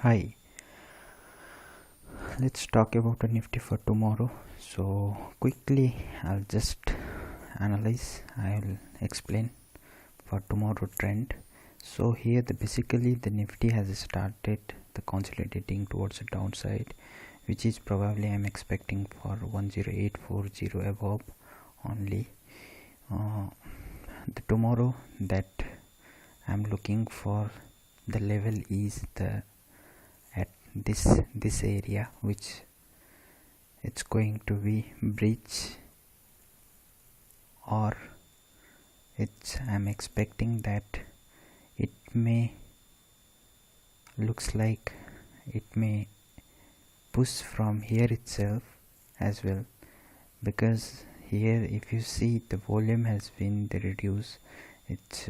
Hi, let's talk about the Nifty for tomorrow. So quickly I'll just I'll explain for tomorrow trend. So here basically the Nifty has started the consolidating towards the downside, which is probably I'm expecting for 10840 above only. The tomorrow that I'm looking for the level is the at this area, which it's going to be breach, or I'm expecting that it may looks like it may push from here itself as well, because here if you see the volume has been reduced. It's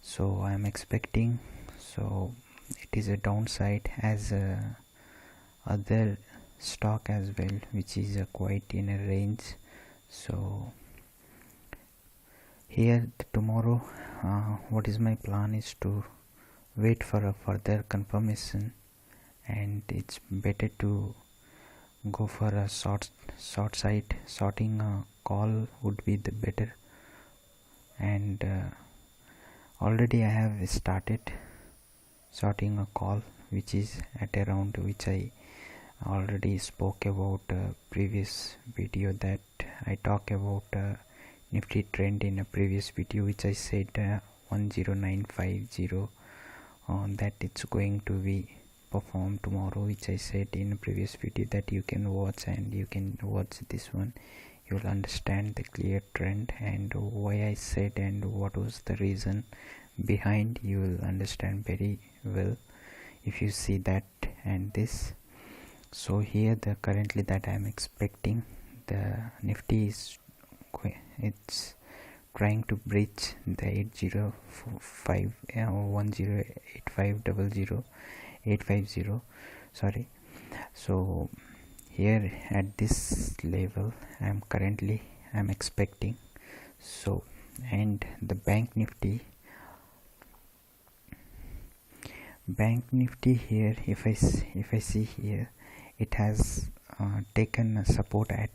so I'm expecting, so it is a downside as other stock as well, which is quite in a range. So here tomorrow what is my plan is to wait for a further confirmation, and it's better to go for a short side sorting call would be the better. And already I have started sorting a call which is at around, which I already spoke about previous video, that I talk about Nifty trend in a previous video, which I said 10950 that it's going to be performed tomorrow, which I said in a previous video that you can watch, and you can watch this one. You will understand the clear trend and why I said and what was the reason behind. You will understand very well if you see that and this. So here the currently that I am expecting, the Nifty is it's trying to breach the 850 sorry. So here at this level I'm expecting. So, and the Bank Nifty here, if I see here, it has taken a support at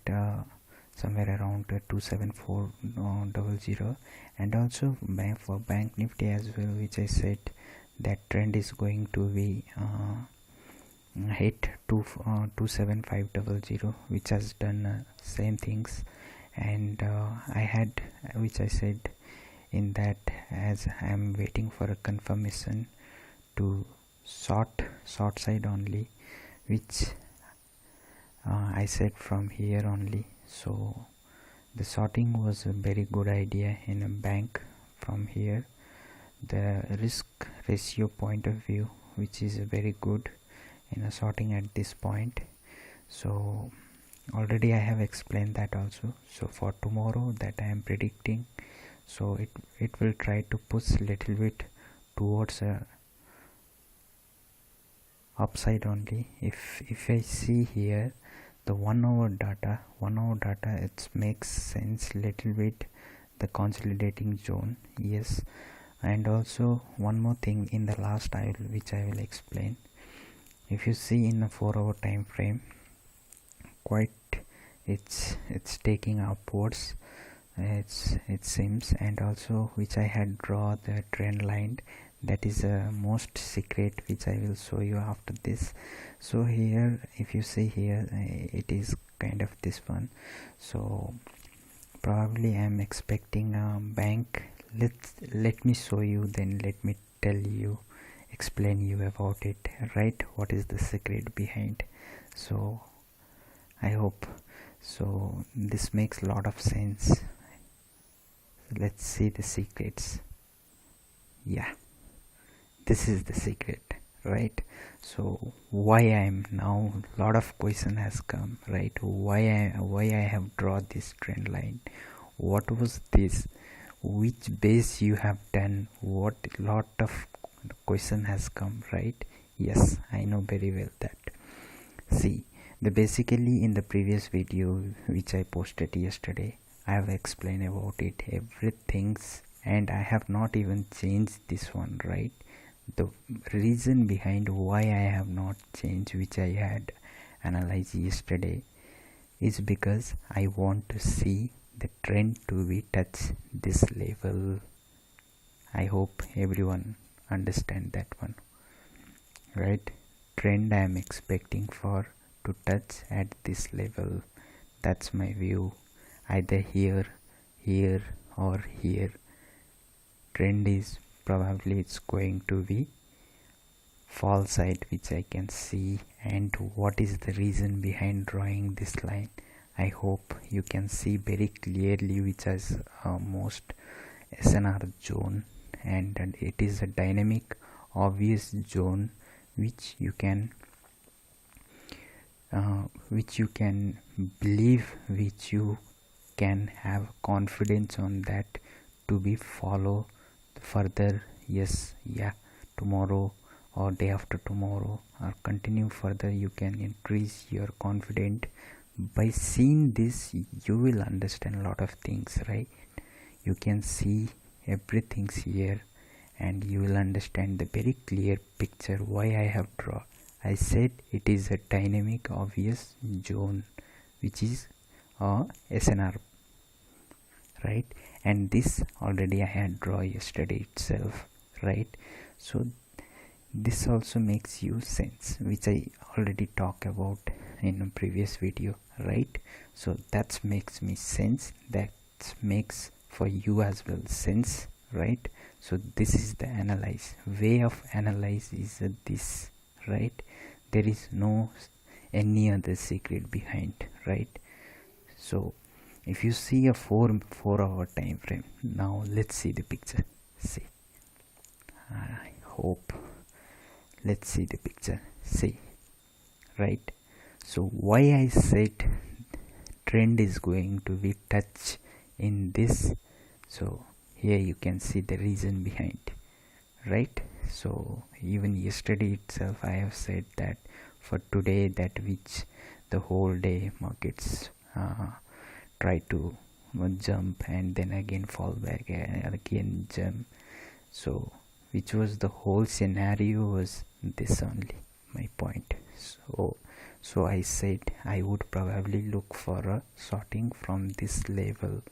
somewhere around 27400, and also for Bank Nifty as well, which I said that trend is going to be hit to 27500, which has done same things. And I had, which I said in that, as I am waiting for a confirmation to short side only, which I said from here only. So the sorting was a very good idea in a bank from here, the risk ratio point of view, which is very good in a sorting at this point. So already I have explained that also. So for tomorrow that I am predicting, so it will try to push little bit towards a upside only. If I see here the 1 hour data, it makes sense little bit, the consolidating zone, yes. And also one more thing in the last which I will explain. If you see in a 4-hour time frame, quite it's taking upwards, it seems. And also which I had draw the trend line, that is a most secret, which I will show you after this. So here if you see here, it is kind of this one. So probably I am expecting a bank. Let me show you, then let me tell you, explain you about it, right? What is the secret behind? So I hope so this makes a lot of sense. Let's see the secrets. Yeah, this is the secret, right? So why I am now, lot of question has come, right? Why I have drawn this trend line, what was this, which base you have done, what lot of question has come, right? Yes, I know very well that. See, basically in the previous video which I posted yesterday, I have explained about it everything, and I have not even changed this one, right? The reason behind why I have not changed, which I had analyzed yesterday, is because I want to see the trend to be touch this level. I hope everyone understand that one, right? Trend I am expecting for to touch at this level. That's my view. Either here, here or here. Trend is probably it's going to be fall side, which I can see. And what is the reason behind drawing this line? I hope you can see very clearly which is most SNR zone, and it is a dynamic obvious zone which you can believe, which you can have confidence on that to be follow further. Yes, yeah, tomorrow or day after tomorrow or continue further. You can increase your confidence by seeing this. You will understand a lot of things, right? You can see everything's here and you will understand the very clear picture why I have drawn. I said it is a dynamic obvious zone which is SNR, right? And this already I had drawn yesterday itself, right? So this also makes you sense, which I already talked about in a previous video, right? So that makes me sense, that makes for you as well sense, right? So this is the analyze way of analyze is this, right? There is no any other secret behind, right? So if you see a 4 hour time frame, now let's see the picture. See, I hope, let's see the picture. See, right? So why I said trend is going to be touch in this, so here you can see the reason behind, right? So even yesterday itself I have said that for today, that which the whole day markets try to jump and then again fall back and again jump, so which was the whole scenario was this only, my point. So I said I would probably look for a sorting from this level,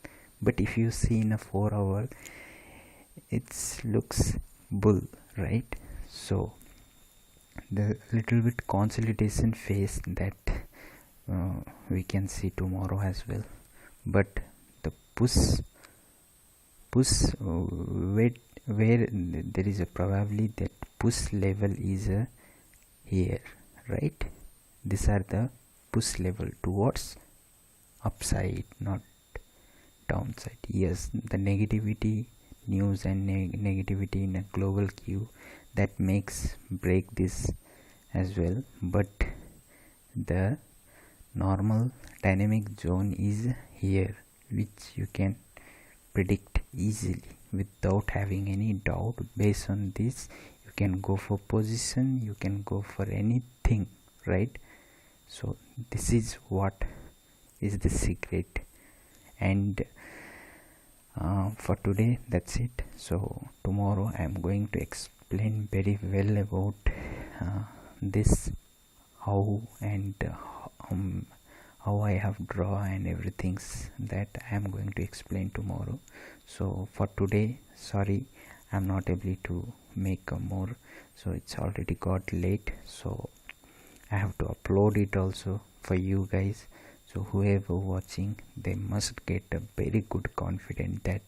but if you see in a 4 hour it looks bull, right? So the little bit consolidation phase that we can see tomorrow as well, but the push where there is a probably that push level is here, right? These are the push level towards upside, not downside. Yes, the negativity news and negativity in a global queue that makes break this as well, but the normal dynamic zone is here, which you can predict easily without having any doubt. Based on this you can go for position, you can go for anything, right? So this is what is the secret, and for today that's it. So tomorrow I am going to explain very well about this, how and how I have drawn and everything that I am going to explain tomorrow. So for today, sorry, I am not able to make more, so it's already got late, so I have to upload it also for you guys. So whoever watching, they must get a very good confidence that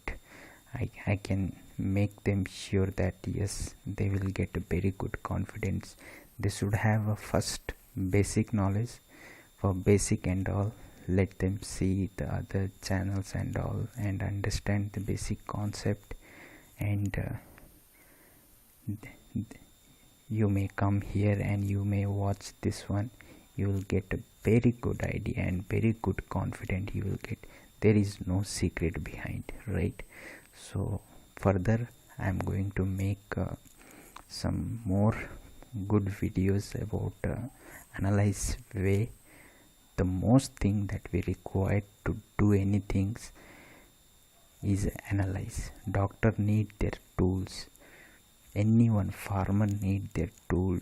I can make them sure that yes, they will get a very good confidence. They should have a first basic knowledge. For basic and all, let them see the other channels and all and understand the basic concept, and you may come here and you may watch this one. You will get a very good idea and very good confidence you will get. There is no secret behind, right? So further I am going to make some more good videos about analyze way. The most thing that we require to do anything is analyze. Doctor need their tools, anyone farmer need their tool,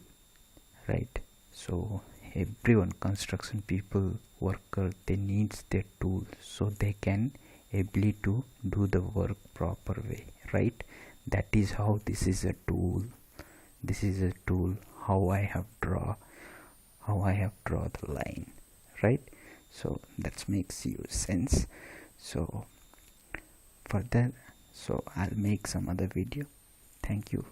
right? So everyone, construction people, worker, they needs their tool so they can ability to do the work proper way, right? That is how this is a tool. This is a tool how I have draw the line, right? So that makes you sense. So further, so I'll make some other video. Thank you.